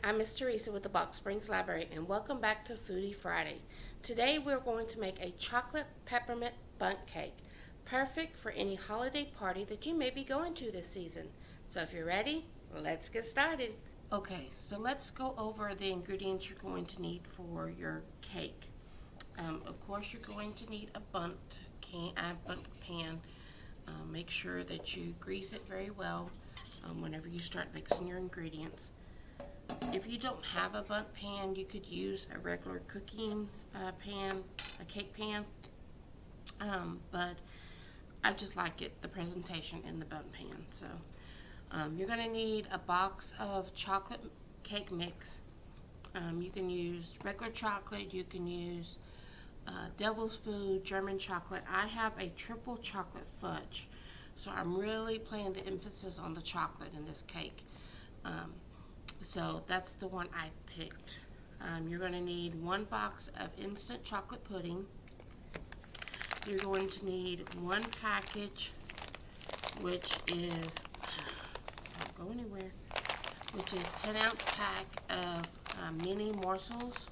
I'm Miss Teresa with the Box Springs Library, and welcome back to Foodie Friday. Today we're going to make a chocolate peppermint bundt cake, perfect for any holiday party that you may be going to this season. So if you're ready, let's get started. Okay, so let's go over the ingredients you're going to need for your cake. Of course, you're going to need a bundt pan. Make sure that you grease it very well whenever you start mixing your ingredients. If you don't have a bundt pan, you could use a regular cooking pan, a cake pan. But I just like the presentation in the bundt pan. So you're going to need a box of chocolate cake mix. You can use regular chocolate. You can use Devil's Food, German chocolate. I have a triple chocolate fudge. So I'm really playing the emphasis on the chocolate in this cake. So that's the one I picked. You're going to need 1 box of instant chocolate pudding. You're going to need 1 package, which is, don't go anywhere, which is 10-ounce pack of mini morsels.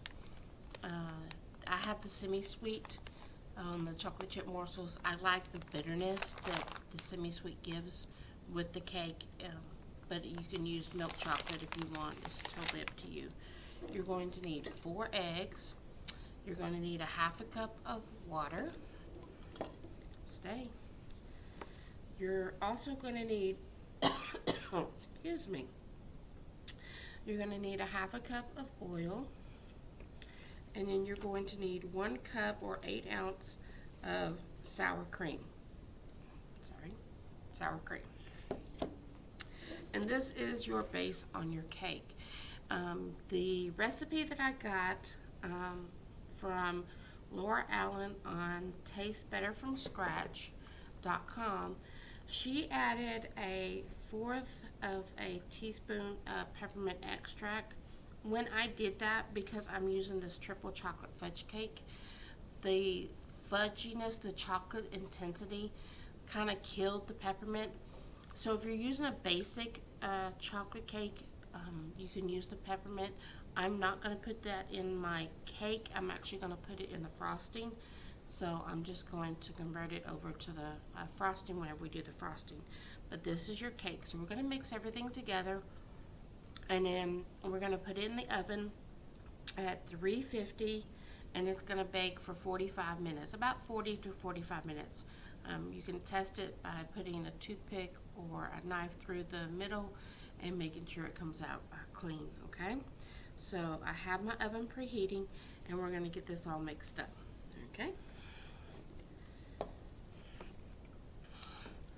I have the semi-sweet, the chocolate chip morsels. I like the bitterness that the semi-sweet gives with the cake. But you can use milk chocolate if you want. It's totally up to you. You're going to need 4 eggs. You're going to need a 1/2 cup of water. Stay. You're also going to need, excuse me, you're going to need a 1/2 cup of oil. And then you're going to need 1 cup or 8 ounce of sour cream. Sour cream. And this is your base on your cake. The recipe that I got from Laura Allen on TasteBetterFromScratch.com, she added a 1/4 of a teaspoon of peppermint extract. When I did that, because I'm using this triple chocolate fudge cake, the fudginess, the chocolate intensity kind of killed the peppermint. So if you're using a basic chocolate cake, you can use the peppermint. I'm not going to put that in my cake. I'm actually going to put it in the frosting. So I'm just going to convert it over to the frosting whenever we do the frosting. But this is your cake. So we're going to mix everything together. And then we're going to put it in the oven at 350. And it's going to bake for 45 minutes, about 40 to 45 minutes. You can test it by putting a toothpick or a knife through the middle and making sure it comes out clean, okay? So I have my oven preheating, and we're going to get this all mixed up, okay?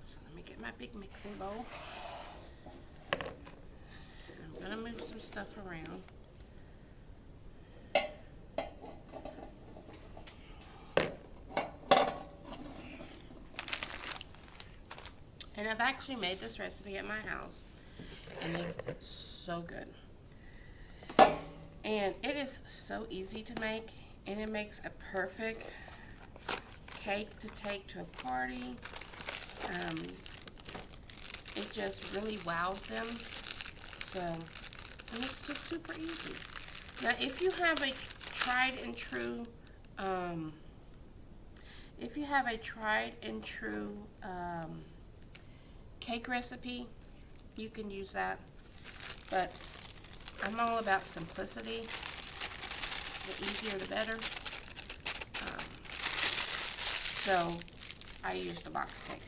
So let me get my big mixing bowl. I'm going to move some stuff around. And I've actually made this recipe at my house, and it's so good. And it is so easy to make, and it makes a perfect cake to take to a party. It just really wows them. So, and it's just super easy. Now, if you have a tried and true, cake recipe, you can use that, but I'm all about simplicity. The easier the better. So I used the box cake.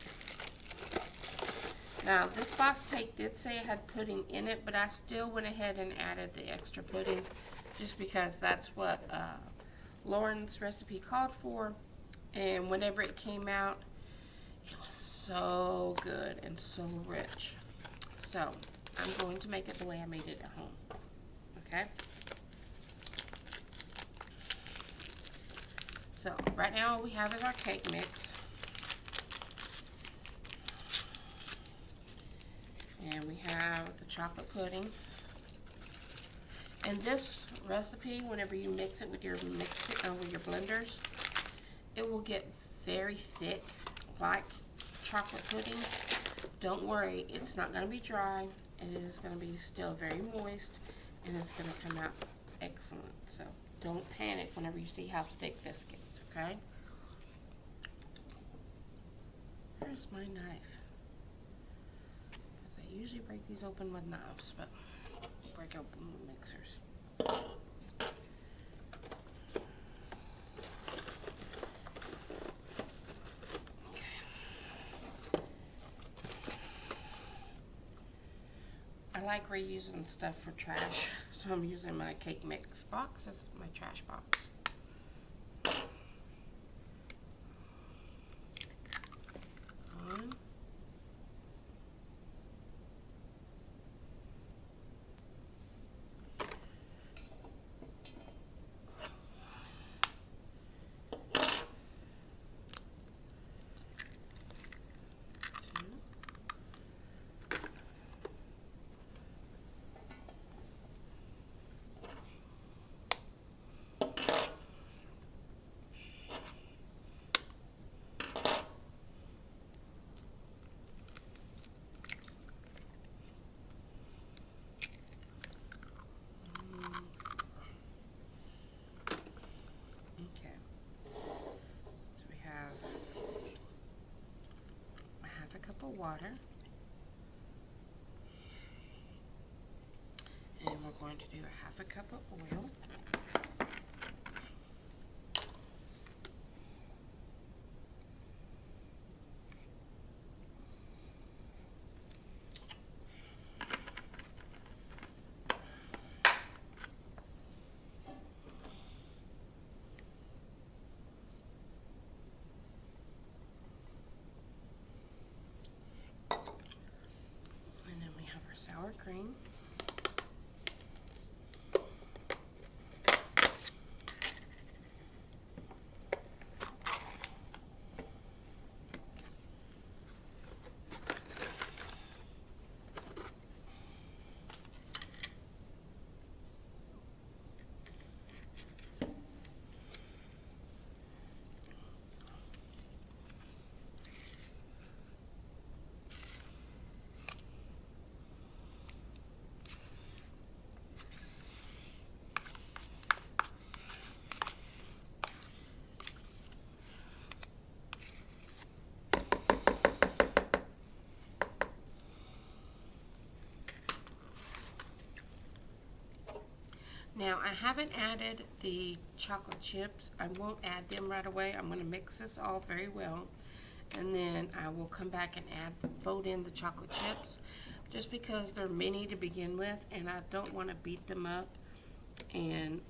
Now this box cake did say it had pudding in it, but I still went ahead and added the extra pudding just because that's what Lauren's recipe called for. And whenever it came out, it was so good and so rich. So I'm going to make it the way I made it at home. Okay? So right now all we have is our cake mix. And we have the chocolate pudding. And this recipe, whenever you mix it with your blenders, it will get very thick, like chocolate pudding. Don't worry, it's not going to be dry. It is going to be still very moist, and it's going to come out excellent. So don't panic whenever you see how thick this gets, okay? Here's my knife. Because I usually break these open with knives, but break open with mixers. I like reusing stuff for trash, so I'm using my cake mix box as my trash box. One. Of water, and we're going to do a half a cup of oil. Sour cream. Now, I haven't added the chocolate chips. I won't add them right away. I'm going to mix this all very well, and then I will come back and fold in the chocolate chips, just because they're mini to begin with, and I don't want to beat them up and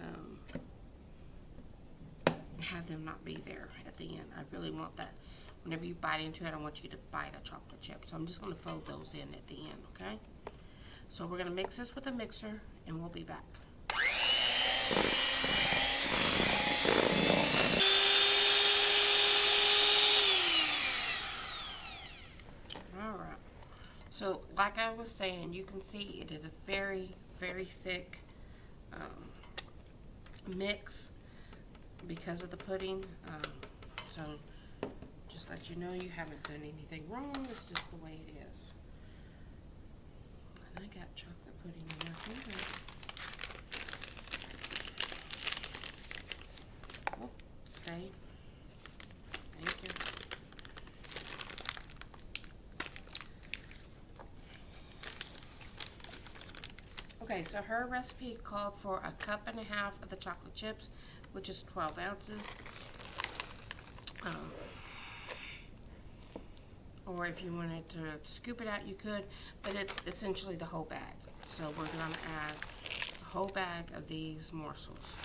have them not be there at the end. I really want that. Whenever you bite into it, I want you to bite a chocolate chip. So I'm just going to fold those in at the end, okay? So we're going to mix this with a mixer, and we'll be back. Alright, so like I was saying, you can see it is a very, very thick mix because of the pudding. So just let you know you haven't done anything wrong, it's just the way it is. And I got chocolate pudding in my finger. Stay. Thank you. Okay, so her recipe called for a cup and a half of the chocolate chips, which is 12 ounces. Or if you wanted to scoop it out, you could, but it's essentially the whole bag. So we're going to add a whole bag of these morsels.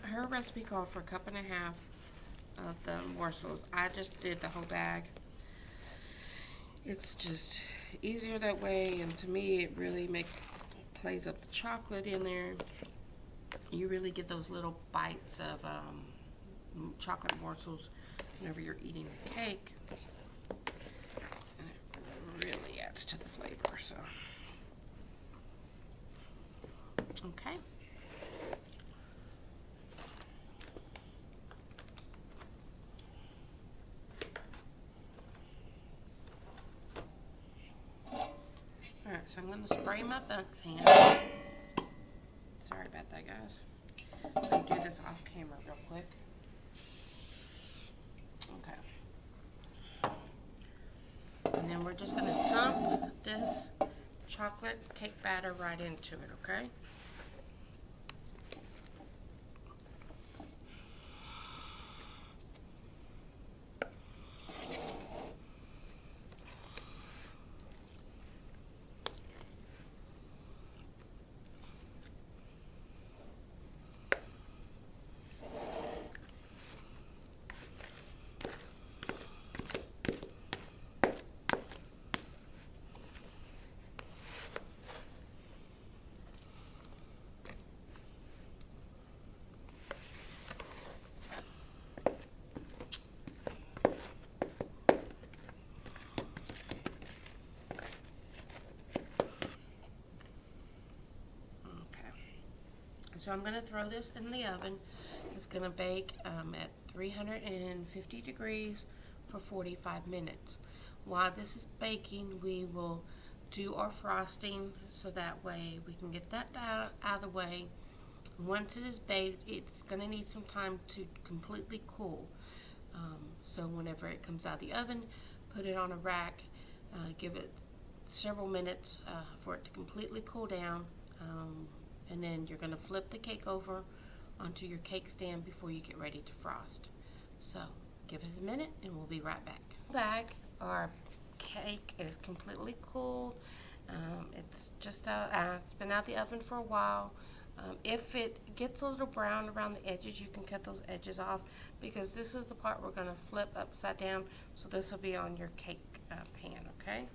Her recipe called for a cup and a half of the morsels. I just did the whole bag. It's just easier that way, and to me it really plays up the chocolate in there. You really get those little bites of chocolate morsels whenever you're eating the cake, and it really adds to the flavor. So okay. so I'm going to spray my Bundt pan. Sorry about that, guys. I'm going to do this off camera real quick. Okay. And then we're just going to dump this chocolate cake batter right into it, okay? So I'm going to throw this in the oven. It's going to bake at 350 degrees for 45 minutes. While this is baking, we will do our frosting so that way we can get that out of the way. Once it is baked, it's going to need some time to completely cool. So whenever it comes out of the oven, put it on a rack, give it several minutes for it to completely cool down. And then you're going to flip the cake over onto your cake stand before you get ready to frost. So give us a minute and we'll be right back. Our cake is completely cooled. It's just it's been out the oven for a while. If it gets a little brown around the edges, you can cut those edges off, because this is the part we're going to flip upside down. So this will be on your cake pan, okay?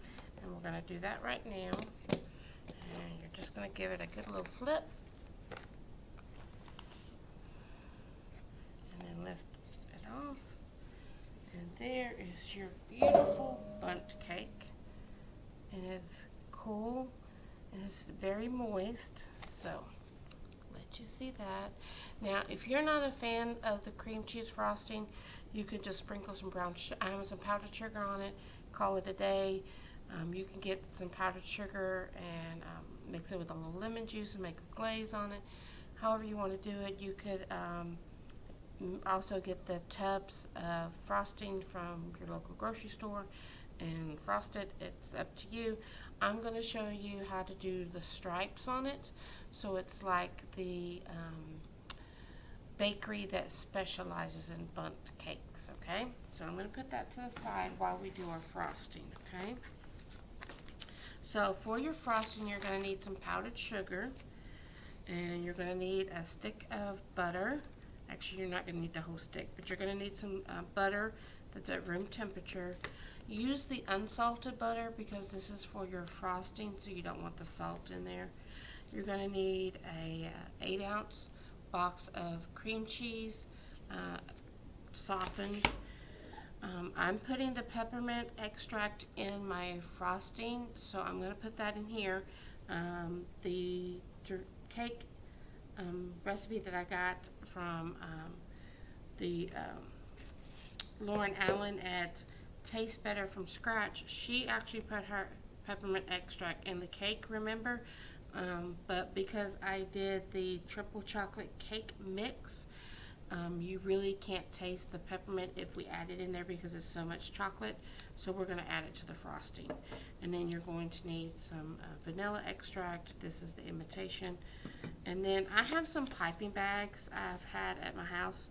And we're going to do that right now. And you're just going to give it a good little flip. And then lift it off. And there is your beautiful Bundt cake. And it's cool. And it's very moist. So, let you see that. Now, if you're not a fan of the cream cheese frosting, you could just sprinkle some some powdered sugar on it. Call it a day. You can get some powdered sugar and mix it with a little lemon juice and make a glaze on it. However you want to do it. You could also get the tubs of frosting from your local grocery store and frost it. It's up to you. I'm going to show you how to do the stripes on it. So it's like the bakery that specializes in Bundt cakes, okay? So I'm going to put that to the side while we do our frosting, okay? So for your frosting, you're going to need some powdered sugar, and you're going to need a stick of butter. Actually, you're not going to need the whole stick, but you're going to need some butter that's at room temperature. Use the unsalted butter because this is for your frosting, so you don't want the salt in there. You're going to need a 8-ounce box of cream cheese, softened. I'm putting the peppermint extract in my frosting, so I'm going to put that in here. The cake recipe that I got from Lauren Allen at Taste Better from Scratch, she actually put her peppermint extract in the cake, remember? But because I did the triple chocolate cake mix, you really can't taste the peppermint if we add it in there because it's so much chocolate. So we're going to add it to the frosting. And then you're going to need some vanilla extract. This is the imitation. And then I have some piping bags I've had at my house.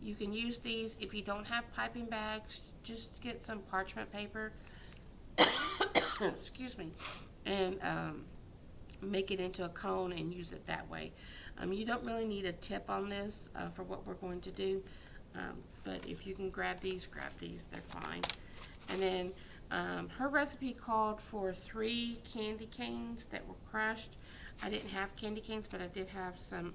You can use these. If you don't have piping bags, just get some parchment paper. Excuse me. And make it into a cone and use it that way. You don't really need a tip on this for what we're going to do, but if you can grab these, they're fine. And then her recipe called for 3 candy canes that were crushed. I didn't have candy canes, but I did have some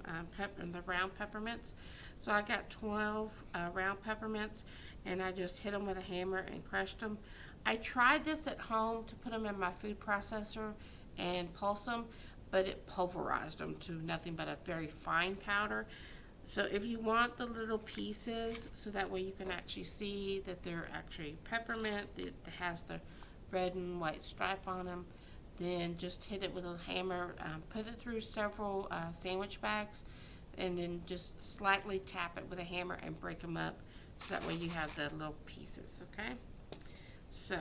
the round peppermints. So I got 12 round peppermints, and I just hit them with a hammer and crushed them. I tried this at home to put them in my food processor and pulse them, but it pulverized them to nothing but a very fine powder. So if you want the little pieces, so that way you can actually see that they're actually peppermint, it has the red and white stripe on them, Then just hit it with a hammer, put it through several sandwich bags, and then just slightly tap it with a hammer and break them up, so that way you have the little pieces, okay? So,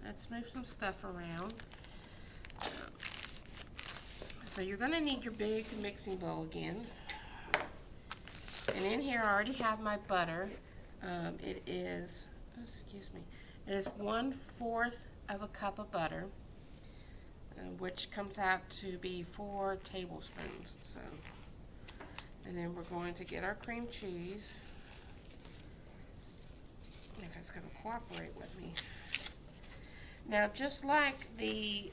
let's move some stuff around. So you're going to need your big mixing bowl again. And in here I already have my butter. It is 1/4 of a cup of butter, which comes out to be 4 tablespoons. So, and then we're going to get our cream cheese, if it's going to cooperate with me. Now, just like the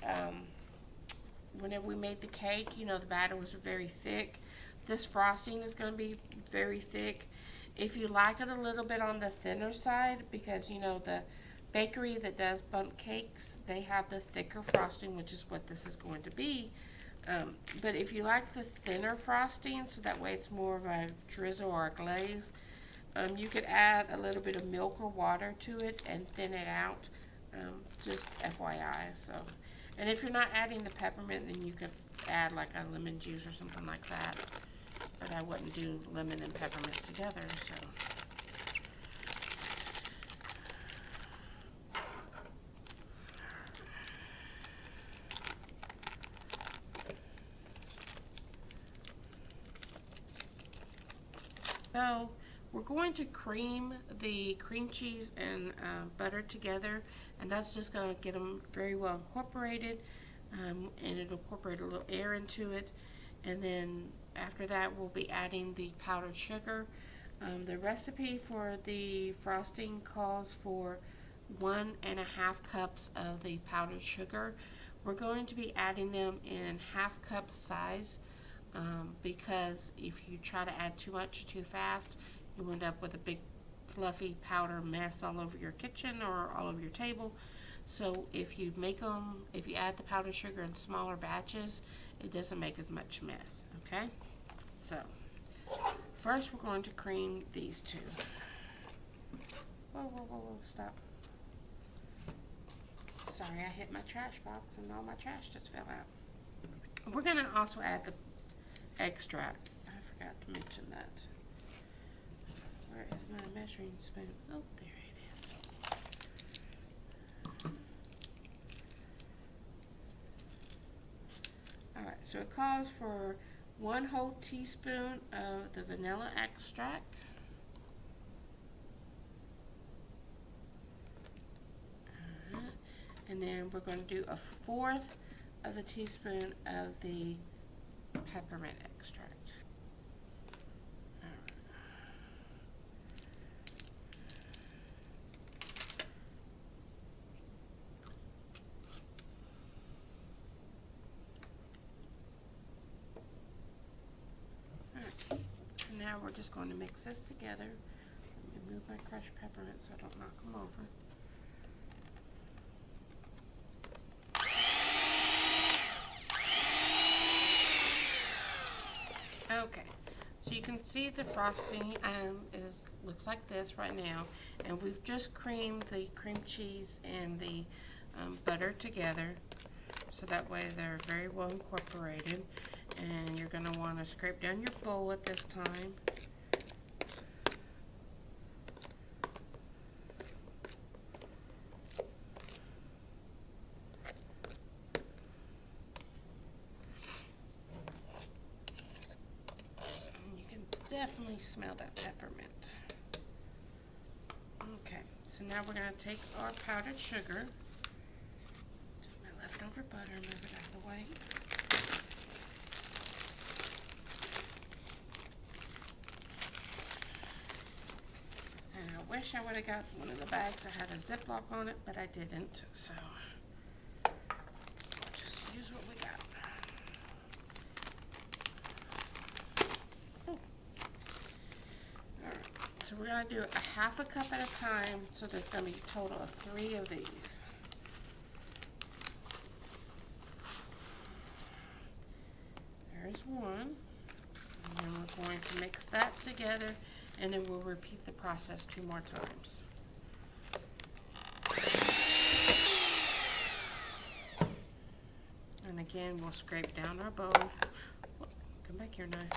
whenever we made the cake, you know, the batter was very thick. This frosting is going to be very thick. If you like it a little bit on the thinner side, because you know the bakery that does Bundt cakes, they have the thicker frosting, which is what this is going to be. But if you like the thinner frosting, so that way it's more of a drizzle or a glaze, you could add a little bit of milk or water to it and thin it out. Just FYI. So, and if you're not adding the peppermint, then you could add like a lemon juice or something like that. But I wouldn't do lemon and peppermint together, so. So we're going to cream the cream cheese and butter together, and that's just going to get them very well incorporated, and it'll incorporate a little air into it. And then after that, we'll be adding the powdered sugar. The recipe for the frosting calls for 1.5 cups of the powdered sugar. We're going to be adding them in 1/2 cup size, because if you try to add too much too fast, you end up with a big fluffy powder mess all over your kitchen or all over your table. So if you add the powdered sugar in smaller batches, it doesn't make as much mess, okay? So first we're going to cream these two. Whoa, stop. Sorry, I hit my trash box and all my trash just fell out. We're going to also add the extract. I forgot to mention that. Where is my measuring spoon? Oh, there it is. Alright, so it calls for 1 whole teaspoon of the vanilla extract. And then we're going to do 1/4 of a teaspoon of the peppermint extract. Now we're just going to mix this together. Let me move my crushed peppermint so I don't knock them over. Okay, so you can see the frosting looks like this right now, and we've just creamed the cream cheese and the butter together, so that way they're very well incorporated. And you're going to want to scrape down your bowl at this time. And you can definitely smell that peppermint. Okay, so now we're going to take our powdered sugar, take my leftover butter, move it out of the way. I wish I would have got one of the bags that had a Ziploc on it, but I didn't, so just use what we got. Oh. Alright, so we're going to do 1/2 cup at a time, so there's going to be a total of 3 of these. There's one, and then we're going to mix that together, and then we'll repeat the process 2 more times. again, we'll scrape down our bowl. Come back here, knife.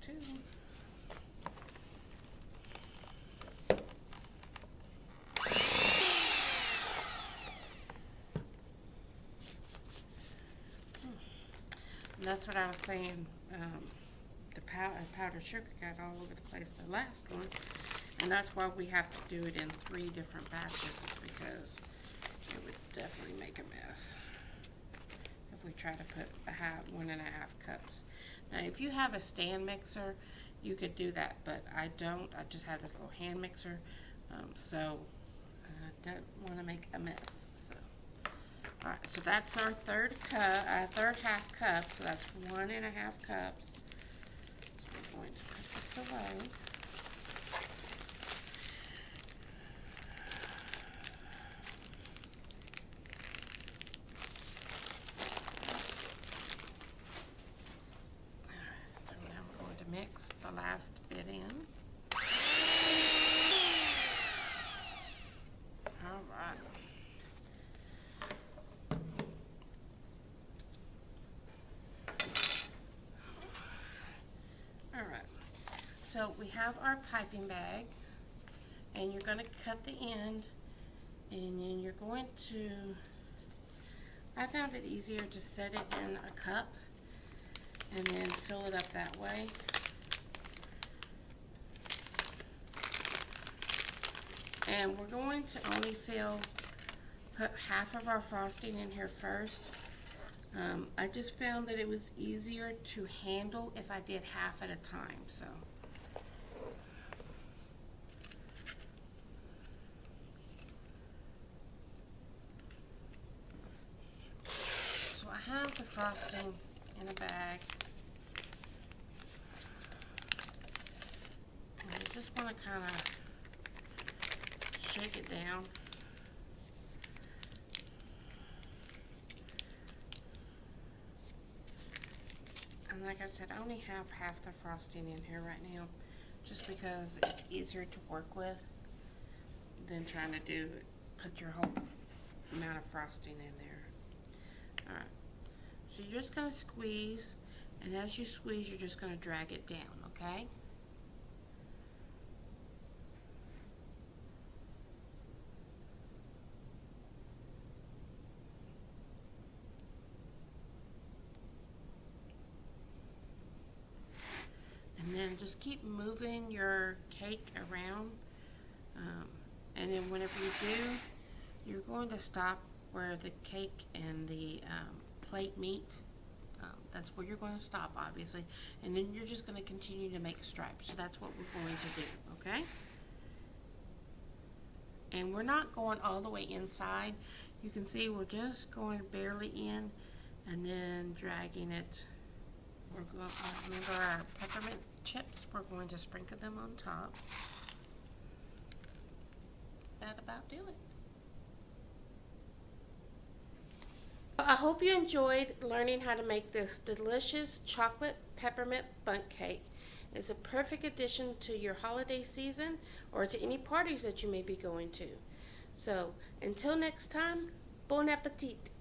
Too. And that's what I was saying. The powdered sugar got all over the place the last one, and that's why we have to do it in 3 different batches, is because it would definitely make a mess if we try to put 1.5 cups. Now, if you have a stand mixer, you could do that, but I don't. I just have this little hand mixer, so I don't want to make a mess. So, all right. So that's our third half cup. So that's 1.5 cups. So I'm going to put this away. Mix the last bit in. All right. All right. So we have our piping bag, and you're going to cut the end, and then you're going to, I found it easier to set it in a cup and then fill it up that way. And we're going to only put half of our frosting in here first. I just found that it was easier to handle if I did half at a time. So I have the frosting in a bag. And I just want to kind of shake it down. And like I said, I only have half the frosting in here right now, just because it's easier to work with than trying to put your whole amount of frosting in there. Alright, so you're just going to squeeze, and as you squeeze, you're just going to drag it down, okay? And then just keep moving your cake around, and then whenever you do, you're going to stop where the cake and the plate meet. That's where you're going to stop, obviously, and then you're just going to continue to make stripes. So that's what we're going to do, okay? And we're not going all the way inside. You can see we're just going barely in and then dragging it. We're going to remember our peppermint chips. We're going to sprinkle them on top. That about do it. I hope you enjoyed learning how to make this delicious chocolate peppermint bundt cake. It's a perfect addition to your holiday season or to any parties that you may be going to. So until next time, bon appetit.